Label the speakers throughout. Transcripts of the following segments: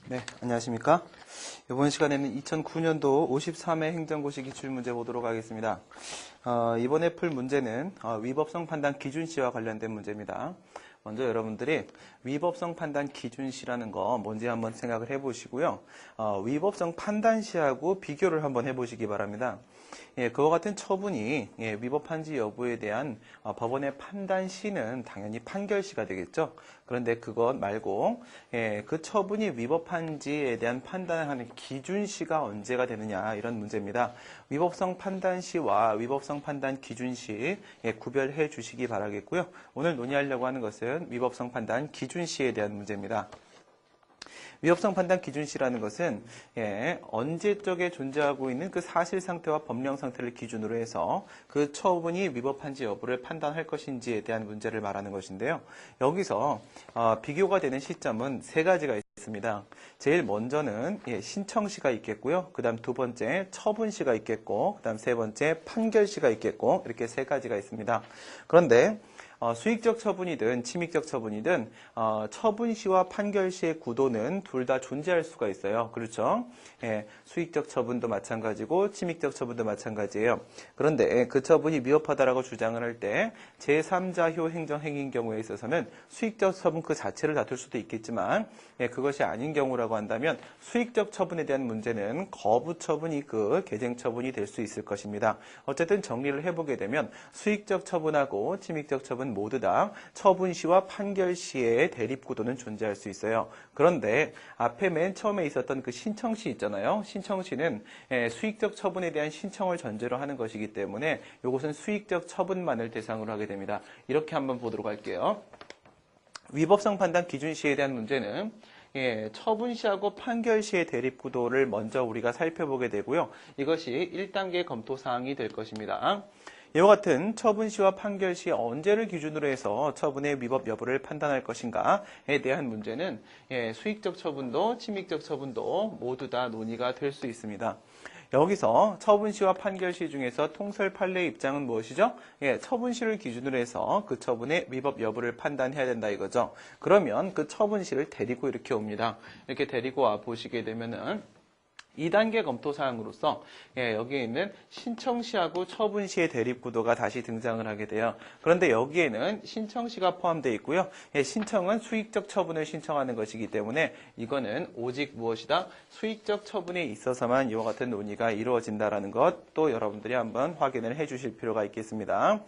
Speaker 1: 네, 안녕하십니까? 이번 시간에는 2009년도 53회 행정고시 기출문제 보도록 하겠습니다. 이번에 풀 문제는 위법성 판단 기준시와 관련된 문제입니다. 먼저 여러분들이 위법성 판단 기준시라는 거 뭔지 한번 생각을 해보시고요. 위법성 판단시하고 비교를 한번 해보시기 바랍니다. 그와 같은 처분이 위법한지 여부에 대한 법원의 판단시는 당연히 판결시가 되겠죠. 그런데 그것 말고 그 처분이 위법한지에 대한 판단을 하는 기준시가 언제가 되느냐 이런 문제입니다. 위법성 판단시와 위법성 판단 기준시 구별해 주시기 바라겠고요. 오늘 논의하려고 하는 것은 위법성 판단 기준시에 대한 문제입니다. 위법성 판단 기준시라는 것은 언제적에 존재하고 있는 그 사실 상태와 법령 상태를 기준으로 해서 그 처분이 위법한지 여부를 판단할 것인지에 대한 문제를 말하는 것인데요. 여기서 비교가 되는 시점은 세 가지가 있습니다. 제일 먼저는 신청시가 있겠고요. 그 다음 두 번째 처분시가 있겠고, 그 다음 세 번째 판결시가 있겠고, 이렇게 세 가지가 있습니다. 그런데 수익적 처분이든 침익적 처분이든 처분시와 판결시의 구도는 둘 다 존재할 수가 있어요. 그렇죠? 수익적 처분도 마찬가지고 침익적 처분도 마찬가지예요. 그런데 그 처분이 위법하다라고 주장을 할 때 제3자효 행정행위인 경우에 있어서는 수익적 처분 그 자체를 다툴 수도 있겠지만 그것이 아닌 경우라고 한다면 수익적 처분에 대한 문제는 거부 처분이 그 개정 처분이 될 수 있을 것입니다. 어쨌든 정리를 해보게 되면 수익적 처분하고 침익적 처분 모두 다 처분시와 판결시의 대립구도는 존재할 수 있어요. 그런데 앞에 맨 처음에 있었던 그 신청시 있잖아요. 신청시는 수익적 처분에 대한 신청을 전제로 하는 것이기 때문에 이것은 수익적 처분만을 대상으로 하게 됩니다. 이렇게 한번 보도록 할게요. 위법성 판단 기준시에 대한 문제는 처분시하고 판결시의 대립구도를 먼저 우리가 살펴보게 되고요. 이것이 1단계 검토사항이 될 것입니다. 이와 같은 처분시와 판결시 언제를 기준으로 해서 처분의 위법 여부를 판단할 것인가에 대한 문제는 수익적 처분도 침익적 처분도 모두 다 논의가 될 수 있습니다. 여기서 처분시와 판결시 중에서 통설 판례의 입장은 무엇이죠? 처분시를 기준으로 해서 그 처분의 위법 여부를 판단해야 된다 이거죠. 그러면 그 처분시를 데리고 이렇게 옵니다. 이렇게 데리고 와 보시게 되면은 2단계 검토사항으로서 여기에 있는 신청시하고 처분시의 대립구도가 다시 등장을 하게 돼요. 그런데 여기에는 신청시가 포함되어 있고요. 신청은 수익적 처분을 신청하는 것이기 때문에 이거는 오직 무엇이다? 수익적 처분에 있어서만 이와 같은 논의가 이루어진다는 것 또 여러분들이 한번 확인을 해 주실 필요가 있겠습니다.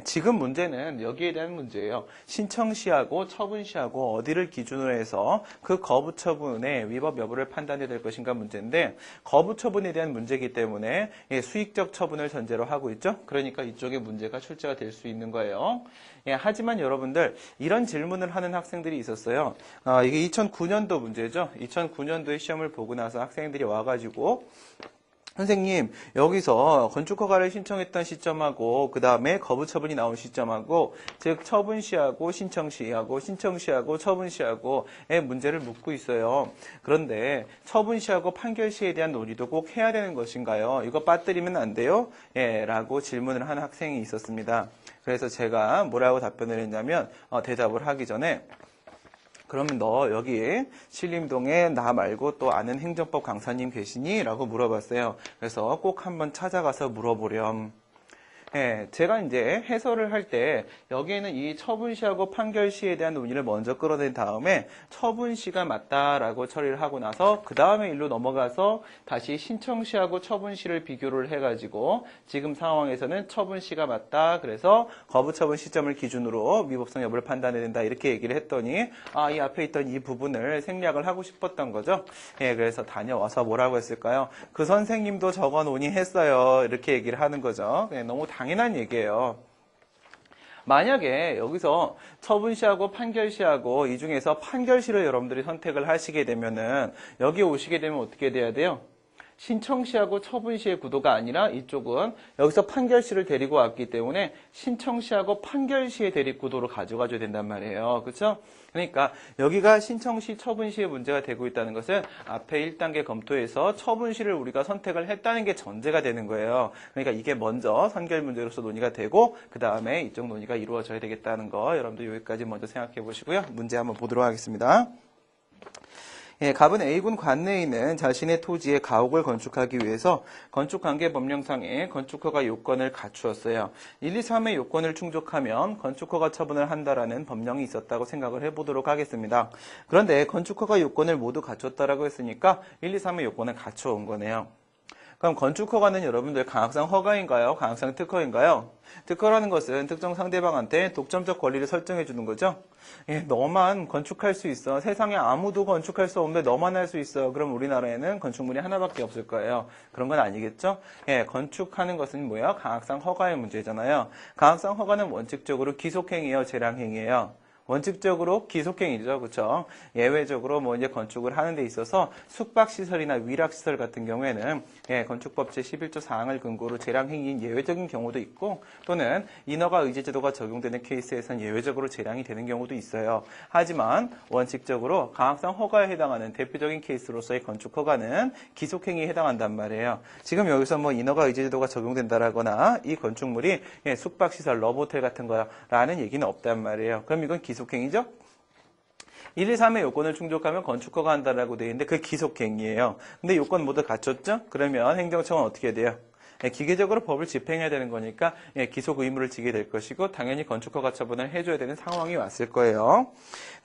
Speaker 1: 지금 문제는 여기에 대한 문제예요. 신청시하고 처분시하고 어디를 기준으로 해서 그 거부 처분의 위법 여부를 판단해야 될 것인가 문제인데 거부 처분에 대한 문제이기 때문에 수익적 처분을 전제로 하고 있죠. 그러니까 이쪽에 문제가 출제가 될 수 있는 거예요. 하지만 여러분들 이런 질문을 하는 학생들이 있었어요. 이게 2009년도 문제죠. 2009년도에 시험을 보고 나서 학생들이 와가지고 선생님, 여기서 건축허가를 신청했던 시점하고 그 다음에 거부 처분이 나온 시점하고 즉 처분시하고 신청시하고 신청시하고 처분시하고의 문제를 묻고 있어요. 그런데 처분시하고 판결시에 대한 논의도 꼭 해야 되는 것인가요? 이거 빠뜨리면 안 돼요? 라고 질문을 하는 학생이 있었습니다. 그래서 제가 뭐라고 답변을 했냐면 대답을 하기 전에 그러면 너 여기 신림동에 나 말고 또 아는 행정법 강사님 계시니? 라고 물어봤어요. 그래서 꼭 한번 찾아가서 물어보렴. 제가 이제 해설을 할 때 여기에는 이 처분시하고 판결시에 대한 논의를 먼저 끌어낸 다음에 처분시가 맞다라고 처리를 하고 나서 그 다음에 일로 넘어가서 다시 신청시하고 처분시를 비교를 해가지고 지금 상황에서는 처분시가 맞다. 그래서 거부처분 시점을 기준으로 위법성 여부를 판단해야 된다. 이렇게 얘기를 했더니 이 앞에 있던 이 부분을 생략을 하고 싶었던 거죠. 그래서 다녀와서 뭐라고 했을까요? 그 선생님도 저거 논의했어요. 이렇게 얘기를 하는 거죠. 너무 당연한 얘기예요. 만약에 여기서 처분시하고 판결시하고 이 중에서 판결시를 여러분들이 선택을 하시게 되면은 여기 오시게 되면 어떻게 돼야 돼요? 신청시하고 처분시의 구도가 아니라 이쪽은 여기서 판결시를 데리고 왔기 때문에 신청시하고 판결시의 대립 구도로 가져가줘야 된단 말이에요. 그렇죠? 그러니까 여기가 신청시, 처분시의 문제가 되고 있다는 것은 앞에 1단계 검토에서 처분시를 우리가 선택을 했다는 게 전제가 되는 거예요. 그러니까 이게 먼저 선결 문제로서 논의가 되고 그 다음에 이쪽 논의가 이루어져야 되겠다는 거 여러분들 여기까지 먼저 생각해 보시고요. 문제 한번 보도록 하겠습니다. 예, 갑은 A군 관내에 있는 자신의 토지에 가옥을 건축하기 위해서 건축관계법령상의 건축허가 요건을 갖추었어요. 1, 2, 3의 요건을 충족하면 건축허가 처분을 한다라는 법령이 있었다고 생각을 해보도록 하겠습니다. 그런데 건축허가 요건을 모두 갖췄다라고 했으니까 1, 2, 3의 요건을 갖춰온 거네요. 그럼 건축허가는 여러분들 강학상 허가인가요? 강학상 특허인가요? 특허라는 것은 특정 상대방한테 독점적 권리를 설정해 주는 거죠. 예, 너만 건축할 수 있어. 세상에 아무도 건축할 수 없는데 너만 할 수 있어. 그럼 우리나라에는 건축물이 하나밖에 없을 거예요. 그런 건 아니겠죠? 예, 건축하는 것은 뭐예요? 강학상 허가의 문제잖아요. 강학상 허가는 원칙적으로 기속행위예요, 재량행위예요. 원칙적으로 기속행위죠. 그렇죠? 예외적으로 뭐 이제 건축을 하는 데 있어서 숙박시설이나 위락시설 같은 경우에는 건축법 제11조 사항을 근거로 재량행위인 예외적인 경우도 있고 또는 인허가 의제제도가 적용되는 케이스에선 예외적으로 재량이 되는 경우도 있어요. 하지만 원칙적으로 강학상 허가에 해당하는 대표적인 케이스로서의 건축허가는 기속행위에 해당한단 말이에요. 지금 여기서 뭐 인허가 의제제도가 적용된다라거나 이 건축물이 숙박시설, 러브호텔 같은 거라는 얘기는 없단 말이에요. 그럼 이건 기속행위죠? 1, 2, 3의 요건을 충족하면 건축허가 한다라고 되어 있는데 그게 기속행위예요. 근데 요건 모두 갖췄죠? 그러면 행정청은 어떻게 돼요? 기계적으로 법을 집행해야 되는 거니까 기속 의무를 지게 될 것이고 당연히 건축허가 처분을 해줘야 되는 상황이 왔을 거예요.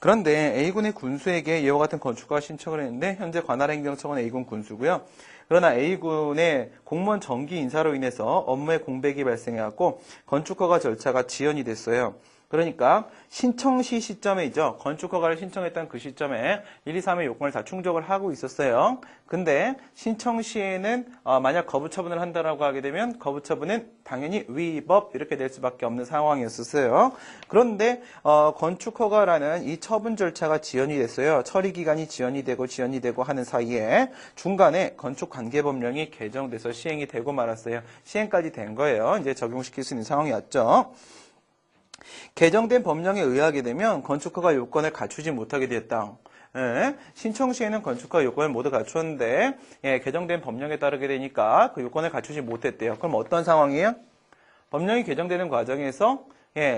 Speaker 1: 그런데 A군의 군수에게 이와 같은 건축허가 신청을 했는데 현재 관할행정청은 A군 군수고요. 그러나 A군의 공무원 정기 인사로 인해서 업무에 공백이 발생해갖고 건축허가 절차가 지연이 됐어요. 그러니까 신청시 시점에죠. 건축허가를 신청했던 그 시점에 1, 2, 3의 요건을 다 충족을 하고 있었어요. 근데 신청 시에는 만약 거부 처분을 한다라고 하게 되면 거부 처분은 당연히 위법 이렇게 될 수밖에 없는 상황이었었어요. 그런데 건축허가라는 이 처분 절차가 지연이 됐어요. 처리 기간이 지연이 되고 하는 사이에 중간에 건축관계법령이 개정돼서 시행이 되고 말았어요. 시행까지 된 거예요. 이제 적용시킬 수 있는 상황이 왔죠. 개정된 법령에 의하게 되면 건축허가 요건을 갖추지 못하게 됐다. 신청 시에는 건축허가 요건을 모두 갖추었는데 개정된 법령에 따르게 되니까 그 요건을 갖추지 못했대요. 그럼 어떤 상황이에요? 법령이 개정되는 과정에서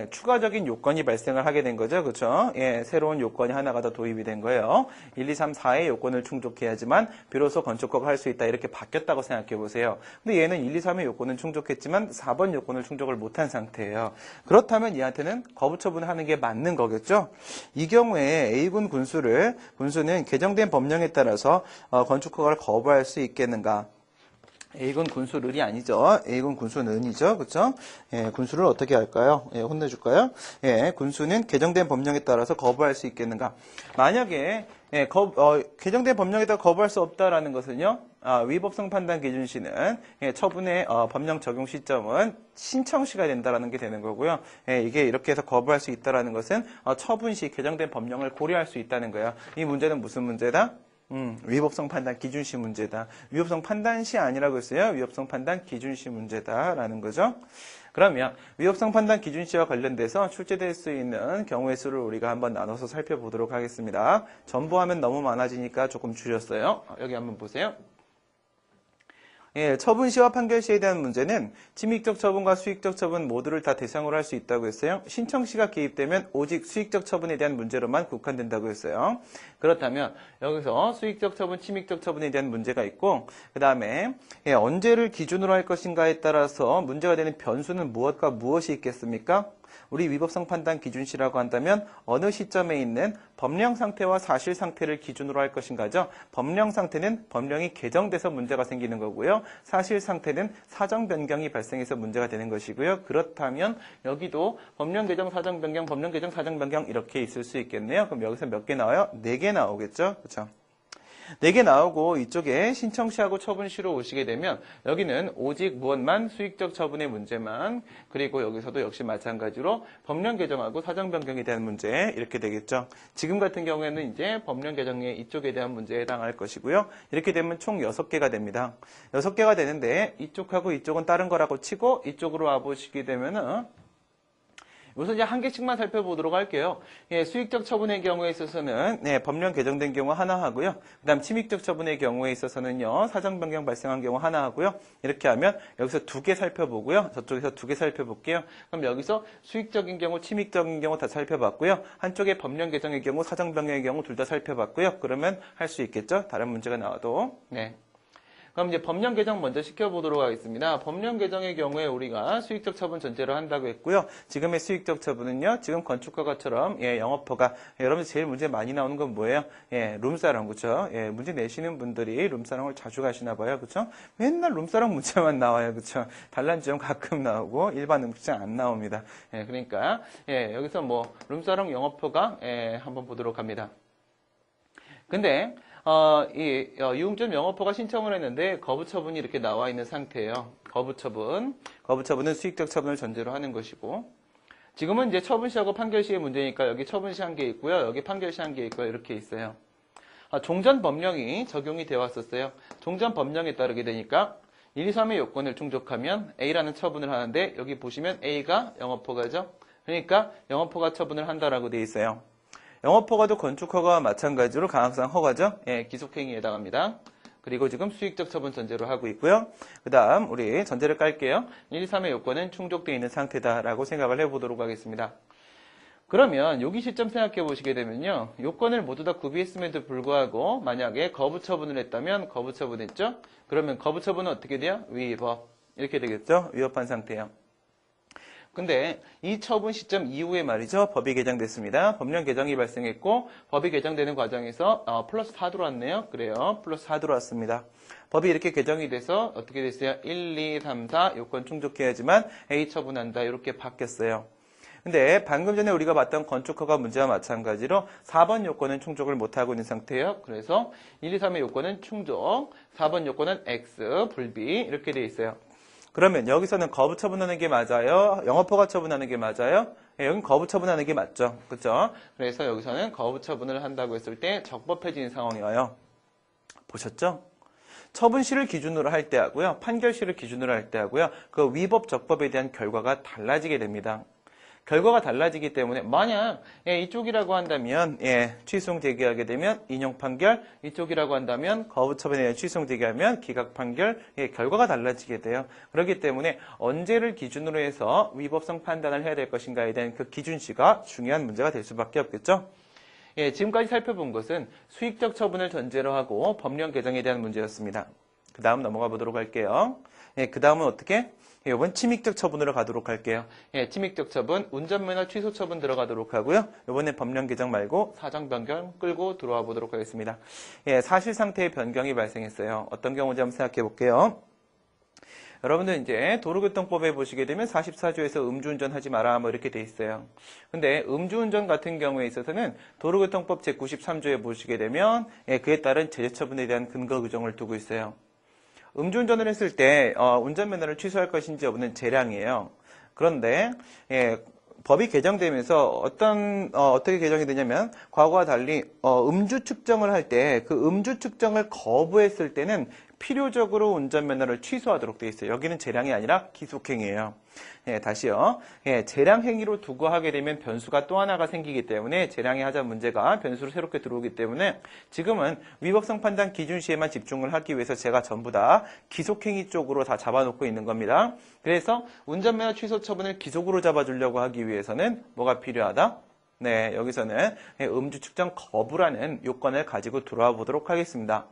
Speaker 1: 추가적인 요건이 발생을 하게 된 거죠. 그렇죠? 새로운 요건이 하나가 더 도입이 된 거예요. 1, 2, 3, 4의 요건을 충족해야지만 비로소 건축허가 할 수 있다. 이렇게 바뀌었다고 생각해 보세요. 근데 얘는 1, 2, 3의 요건은 충족했지만 4번 요건을 충족을 못한 상태예요. 그렇다면 얘한테는 거부 처분을 하는 게 맞는 거겠죠? 이 경우에 A군 군수는 개정된 법령에 따라서 건축허가를 거부할 수 있겠는가? A군 군수를이 아니죠. A군 군수는이죠. 그렇죠? 군수를 어떻게 할까요? 혼내줄까요? 군수는 개정된 법령에 따라서 거부할 수 있겠는가? 만약에 개정된 법령에 따라 거부할 수 없다라는 것은요. 위법성 판단 기준시는 처분의 법령 적용 시점은 신청시가 된다라는 게 되는 거고요. 이게 이렇게 해서 거부할 수 있다라는 것은 처분 시 개정된 법령을 고려할 수 있다는 거예요. 이 문제는 무슨 문제다? 위법성 판단 기준시 문제다. 위법성 판단시 아니라고 했어요. 위법성 판단 기준시 문제다라는 거죠. 그러면 위법성 판단 기준시와 관련돼서 출제될 수 있는 경우의 수를 우리가 한번 나눠서 살펴보도록 하겠습니다. 전부 하면 너무 많아지니까 조금 줄였어요. 여기 한번 보세요. 처분시와 판결시에 대한 문제는 침익적 처분과 수익적 처분 모두를 다 대상으로 할 수 있다고 했어요. 신청시가 개입되면 오직 수익적 처분에 대한 문제로만 국한된다고 했어요. 그렇다면 여기서 수익적 처분, 침익적 처분에 대한 문제가 있고 그 다음에 언제를 기준으로 할 것인가에 따라서 문제가 되는 변수는 무엇과 무엇이 있겠습니까? 우리 위법성 판단 기준시라고 한다면 어느 시점에 있는 법령 상태와 사실 상태를 기준으로 할 것인가죠. 법령 상태는 법령이 개정돼서 문제가 생기는 거고요. 사실 상태는 사정 변경이 발생해서 문제가 되는 것이고요. 그렇다면 여기도 법령 개정 사정 변경, 법령 개정 사정 변경 이렇게 있을 수 있겠네요. 그럼 여기서 몇 개 나와요? 4개 나오겠죠. 그렇죠? 4개 나오고 이쪽에 신청시하고 처분시로 오시게 되면 여기는 오직 무엇만 수익적 처분의 문제만 그리고 여기서도 역시 마찬가지로 법령 개정하고 사정 변경에 대한 문제 이렇게 되겠죠. 지금 같은 경우에는 이제 법령 개정의 이쪽에 대한 문제에 해당할 것이고요. 이렇게 되면 총 6개가 됩니다. 6개가 되는데 이쪽하고 이쪽은 다른 거라고 치고 이쪽으로 와보시게 되면은 우선 이제 한 개씩만 살펴보도록 할게요. 예, 수익적 처분의 경우에 있어서는 법령 개정된 경우 하나 하고요. 그다음 침익적 처분의 경우에 있어서는요. 사정 변경 발생한 경우 하나 하고요. 이렇게 하면 여기서 두 개 살펴보고요. 저쪽에서 두 개 살펴볼게요. 그럼 여기서 수익적인 경우, 침익적인 경우 다 살펴봤고요. 한쪽에 법령 개정의 경우, 사정 변경의 경우 둘 다 살펴봤고요. 그러면 할 수 있겠죠? 다른 문제가 나와도. 네. 그럼 이제 법령 개정 먼저 시켜보도록 하겠습니다. 법령 개정의 경우에 우리가 수익적 처분 전제로 한다고 했고요. 지금의 수익적 처분은요. 지금 건축허가처럼 영업허가. 여러분들 제일 문제 많이 나오는 건 뭐예요? 룸사롱, 그렇죠? 문제 내시는 분들이 룸사롱을 자주 가시나 봐요. 그렇죠? 맨날 룸사롱 문제만 나와요. 그렇죠? 단란지점 가끔 나오고 일반 음식점 안 나옵니다. 그러니까 여기서 뭐 룸사롱 영업허가 한번 보도록 합니다. 근데 유흥점 영업허가 신청을 했는데 거부처분이 이렇게 나와 있는 상태예요. 거부처분은 수익적 처분을 전제로 하는 것이고, 지금은 이제 처분시하고 판결시의 문제니까 여기 처분시 한 개 있고요, 여기 판결시 한 개 있고요, 이렇게 있어요. 종전 법령이 적용이 되어 왔었어요. 종전 법령에 따르게 되니까 1, 2, 3의 요건을 충족하면 A라는 처분을 하는데, 여기 보시면 A가 영업허가죠. 그러니까 영업허가 처분을 한다라고 되어 있어요. 영업허가도 건축허가와 마찬가지로 강학상 허가죠. 기속행위에 해당합니다. 그리고 지금 수익적 처분 전제로 하고 있고요. 그 다음 우리 전제를 깔게요. 1, 2, 3의 요건은 충족되어 있는 상태다라고 생각을 해보도록 하겠습니다. 그러면 여기 시점 생각해 보시게 되면요. 요건을 모두 다 구비했음에도 불구하고 만약에 거부 처분을 했다면 거부 처분했죠. 그러면 거부 처분은 어떻게 돼요? 위법. 이렇게 되겠죠. 위법한 상태예요. 근데 이 처분 시점 이후에 말이죠. 법이 개정됐습니다. 법령 개정이 발생했고 법이 개정되는 과정에서 플러스 4 들어왔네요. 그래요. 플러스 4 들어왔습니다. 법이 이렇게 개정이 돼서 어떻게 됐어요? 1, 2, 3, 4 요건 충족해야지만 A 처분한다. 이렇게 바뀌었어요. 근데 방금 전에 우리가 봤던 건축허가 문제와 마찬가지로 4번 요건은 충족을 못하고 있는 상태예요. 그래서 1, 2, 3의 요건은 충족, 4번 요건은 X, 불비 이렇게 돼 있어요. 그러면 여기서는 거부 처분하는 게 맞아요? 영업허가 처분하는 게 맞아요? 여긴 거부 처분하는 게 맞죠. 그렇죠? 그래서 여기서는 거부 처분을 한다고 했을 때 적법해지는 상황이에요. 보셨죠? 처분시를 기준으로 할 때 하고요. 판결시를 기준으로 할 때 하고요. 그 위법, 적법에 대한 결과가 달라지게 됩니다. 결과가 달라지기 때문에 만약 이쪽이라고 한다면 취소용 대기하게 되면 인용 판결, 이쪽이라고 한다면 거부 처분에 대한 취소용 대기하면 기각 판결, 결과가 달라지게 돼요. 그렇기 때문에 언제를 기준으로 해서 위법성 판단을 해야 될 것인가에 대한 그 기준시가 중요한 문제가 될 수밖에 없겠죠. 지금까지 살펴본 것은 수익적 처분을 전제로 하고 법령 개정에 대한 문제였습니다. 그 다음 넘어가 보도록 할게요. 그 다음은 어떻게? 이번 침익적 처분으로 가도록 할게요. 침익적 처분, 운전면허 취소 처분 들어가도록 하고요. 이번엔 법령 개정 말고 사정 변경 끌고 들어와 보도록 하겠습니다. 사실 상태의 변경이 발생했어요. 어떤 경우인지 한번 생각해 볼게요. 여러분들 이제 도로교통법에 보시게 되면 44조에서 음주운전 하지 마라 뭐 이렇게 돼 있어요. 근데 음주운전 같은 경우에 있어서는 도로교통법 제93조에 보시게 되면 그에 따른 제재처분에 대한 근거 규정을 두고 있어요. 음주운전을 했을 때 운전면허를 취소할 것인지 여부는 재량이에요. 그런데 법이 개정되면서 어떻게 개정이 되냐면 과거와 달리 음주 측정을 할 때 그 음주 측정을 거부했을 때는 필요적으로 운전면허를 취소하도록 되어 있어요. 여기는 재량이 아니라 기속행위예요. 다시요. 재량 행위로 두고 하게 되면 변수가 또 하나가 생기기 때문에 재량의 하자 문제가 변수로 새롭게 들어오기 때문에 지금은 위법성 판단 기준시에만 집중을 하기 위해서 제가 전부 다 기속행위 쪽으로 다 잡아놓고 있는 겁니다. 그래서 운전면허 취소 처분을 기속으로 잡아주려고 하기 위해서는 뭐가 필요하다? 여기서는 음주 측정 거부라는 요건을 가지고 들어와 보도록 하겠습니다.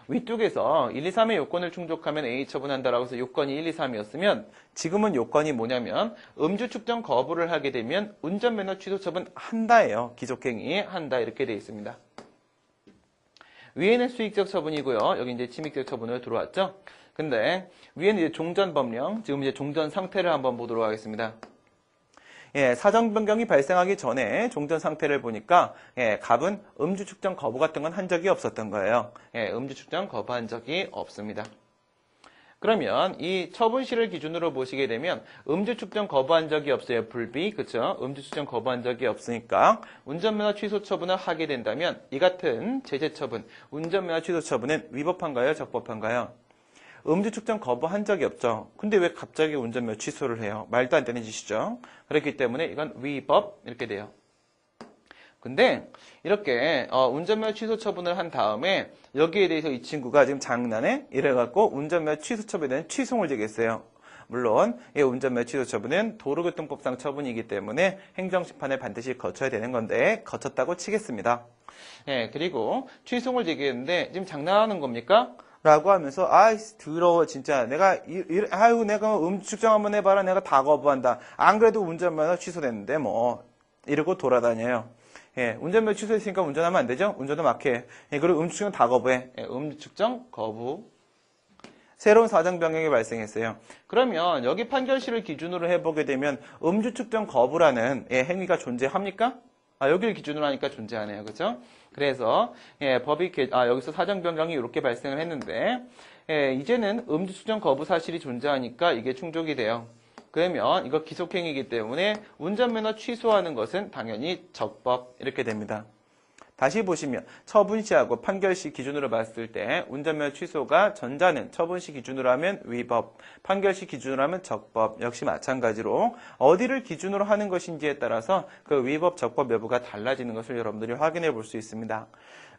Speaker 1: 위쪽에서 1, 2, 3의 요건을 충족하면 A 처분한다라고 해서 요건이 1, 2, 3이었으면 지금은 요건이 뭐냐면 음주 측정 거부를 하게 되면 운전면허 취소 처분 한다예요. 기속행위 한다 이렇게 되어 있습니다. 위에는 수익적 처분이고요. 여기 이제 침익적 처분으로 들어왔죠. 근데 위에는 이제 종전 법령, 지금 이제 종전 상태를 한번 보도록 하겠습니다. 사정 변경이 발생하기 전에 종전 상태를 보니까 갑은 음주 측정 거부 같은 건 한 적이 없었던 거예요. 음주 측정 거부한 적이 없습니다. 그러면 이 처분시를 기준으로 보시게 되면 음주 측정 거부한 적이 없어요. 불비, 그렇죠? 음주 측정 거부한 적이 없으니까 운전면허 취소 처분을 하게 된다면 이 같은 제재 처분, 운전면허 취소 처분은 위법한가요? 적법한가요? 음주 측정 거부한 적이 없죠. 근데 왜 갑자기 운전면허 취소를 해요? 말도 안 되는 짓이죠. 그렇기 때문에 이건 위법 이렇게 돼요. 근데 이렇게 운전면허 취소 처분을 한 다음에 여기에 대해서 이 친구가 지금 장난해? 이래갖고 운전면허 취소 처분에 대한 취소를 제기했어요. 물론 이 운전면허 취소 처분은 도로교통법상 처분이기 때문에 행정심판을 반드시 거쳐야 되는 건데 거쳤다고 치겠습니다. 예, 그리고 취소를 제기했는데 지금 장난하는 겁니까? 라고 하면서 아이 더러워 진짜 내가 아유 내가 측정 한번 해봐라 내가 다 거부한다. 안 그래도 운전면허 취소됐는데 뭐 이러고 돌아다녀요. 예, 운전면허 취소했으니까 운전하면 안 되죠? 운전도 막해. 예, 그리고 음주측정 다 거부해. 예, 음주측정 거부. 새로운 사정 변경이 발생했어요. 그러면 여기 판결시를 기준으로 해보게 되면 음주측정 거부라는 행위가 존재합니까? 여기를 기준으로 하니까 존재하네요. 그죠? 그래서 법이 여기서 사정 변경이 이렇게 발생을 했는데 이제는 음주측정 거부 사실이 존재하니까 이게 충족이 돼요. 그러면 이거 기속행위이기 때문에 운전면허 취소하는 것은 당연히 적법 이렇게 됩니다. 다시 보시면 처분시하고 판결시 기준으로 봤을 때 운전면허 취소가 전자는 처분시 기준으로 하면 위법, 판결시 기준으로 하면 적법 역시 마찬가지로 어디를 기준으로 하는 것인지에 따라서 그 위법, 적법 여부가 달라지는 것을 여러분들이 확인해 볼 수 있습니다.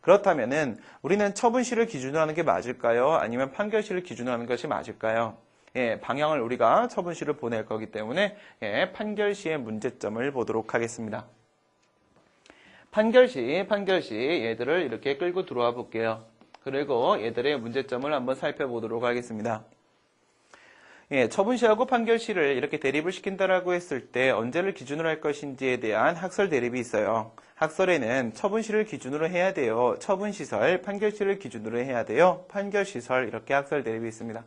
Speaker 1: 그렇다면은 우리는 처분시를 기준으로 하는 게 맞을까요? 아니면 판결시를 기준으로 하는 것이 맞을까요? 예, 방향을 우리가 처분시를 보낼 거기 때문에 판결시의 문제점을 보도록 하겠습니다. 판결시 얘들을 이렇게 끌고 들어와 볼게요. 그리고 얘들의 문제점을 한번 살펴보도록 하겠습니다. 예, 처분시하고 판결시를 이렇게 대립을 시킨다라고 했을 때 언제를 기준으로 할 것인지에 대한 학설 대립이 있어요. 학설에는 처분시를 기준으로 해야 돼요. 처분시설, 판결시를 기준으로 해야 돼요. 판결시설 이렇게 학설 대립이 있습니다.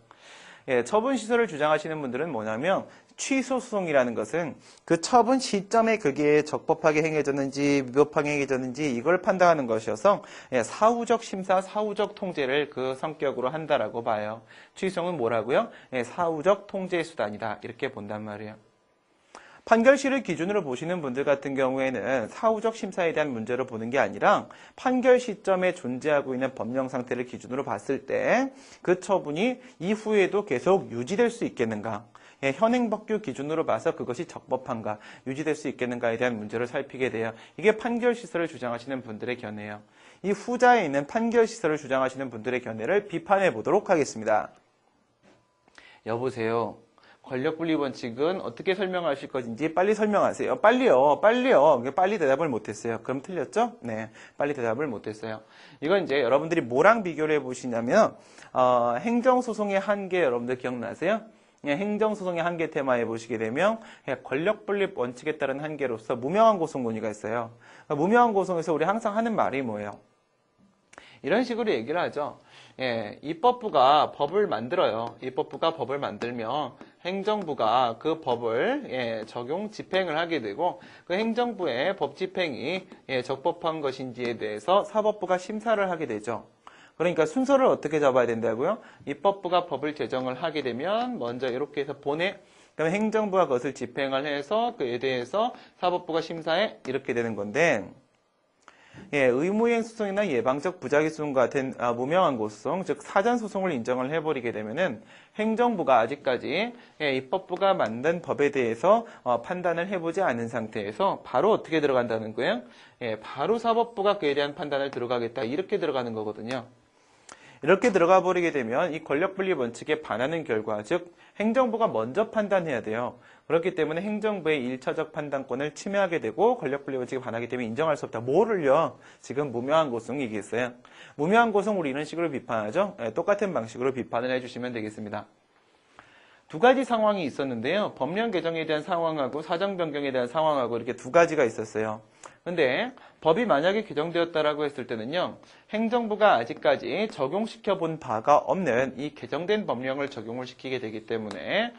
Speaker 1: 예, 처분 시설을 주장하시는 분들은 뭐냐면 취소 소송이라는 것은 그 처분 시점에 그게 적법하게 행해졌는지 위법하게 행해졌는지 이걸 판단하는 것이어서 사후적 심사, 사후적 통제를 그 성격으로 한다라고 봐요. 취소는 뭐라고요? 사후적 통제 수단이다 이렇게 본단 말이에요. 판결시를 기준으로 보시는 분들 같은 경우에는 사후적 심사에 대한 문제로 보는 게 아니라 판결 시점에 존재하고 있는 법령 상태를 기준으로 봤을 때 그 처분이 이후에도 계속 유지될 수 있겠는가, 현행법규 기준으로 봐서 그것이 적법한가, 유지될 수 있겠는가에 대한 문제를 살피게 돼요. 이게 판결시설을 주장하시는 분들의 견해예요. 이 후자에 있는 판결시설을 주장하시는 분들의 견해를 비판해 보도록 하겠습니다. 여보세요. 권력분리 원칙은 어떻게 설명하실 것인지 빨리 설명하세요. 빨리요. 빨리 대답을 못했어요. 그럼 틀렸죠? 네, 빨리 대답을 못했어요. 이건 이제 여러분들이 뭐랑 비교를 해보시냐면 행정소송의 한계 여러분들 기억나세요? 행정소송의 한계 테마에 보시게 되면 권력분립 원칙에 따른 한계로서 무명한 고소 논의가 있어요. 무명한 고소에서 우리 항상 하는 말이 뭐예요? 이런 식으로 얘기를 하죠. 입법부가 법을 만들어요. 입법부가 법을 만들면 행정부가 그 법을 적용 집행을 하게 되고 그 행정부의 법 집행이 적법한 것인지에 대해서 사법부가 심사를 하게 되죠. 그러니까 순서를 어떻게 잡아야 된다고요? 입법부가 법을 제정을 하게 되면 먼저 이렇게 해서 보내. 그럼 행정부가 그것을 집행을 해서 그에 대해서 사법부가 심사해 이렇게 되는 건데 의무이행 소송이나 예방적 부작위 소송 같은 무명한 고소송, 즉 사전 소송을 인정을 해버리게 되면은 행정부가 아직까지 입법부가 만든 법에 대해서 판단을 해보지 않은 상태에서 바로 어떻게 들어간다는 거예요? 바로 사법부가 그에 대한 판단을 들어가겠다 이렇게 들어가는 거거든요. 이렇게 들어가 버리게 되면 이 권력분리 원칙에 반하는 결과, 즉 행정부가 먼저 판단해야 돼요. 그렇기 때문에 행정부의 1차적 판단권을 침해하게 되고 권력분리 원칙에 반하기 때문에 인정할 수 없다. 뭐를요? 지금 무명한 고소송이 얘기했어요. 무명한 고소송 우리 이런 식으로 비판하죠. 똑같은 방식으로 비판을 해주시면 되겠습니다. 두 가지 상황이 있었는데요. 법령 개정에 대한 상황하고 사정 변경에 대한 상황하고 이렇게 두 가지가 있었어요. 근데 법이 만약에 개정되었다라고 했을 때는요. 행정부가 아직까지 적용시켜 본 바가 없는 이 개정된 법령을 적용을 시키게 되기 때문에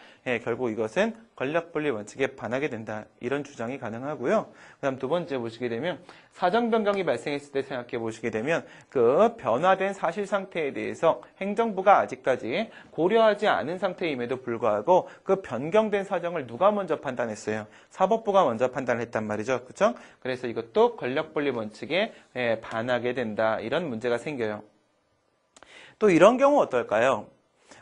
Speaker 1: 결국 이것은 권력분리 원칙에 반하게 된다. 이런 주장이 가능하고요. 그 다음 두 번째 보시게 되면 사정 변경이 발생했을 때 생각해 보시게 되면 그 변화된 사실 상태에 대해서 행정부가 아직까지 고려하지 않은 상태임에도 불구하고 그 변경된 사정을 누가 먼저 판단했어요? 사법부가 먼저 판단을 했단 말이죠. 그렇죠? 그래서 이것도 권력분리 원칙에 반하게 된다. 이런 문제가 생겨요. 또 이런 경우 어떨까요?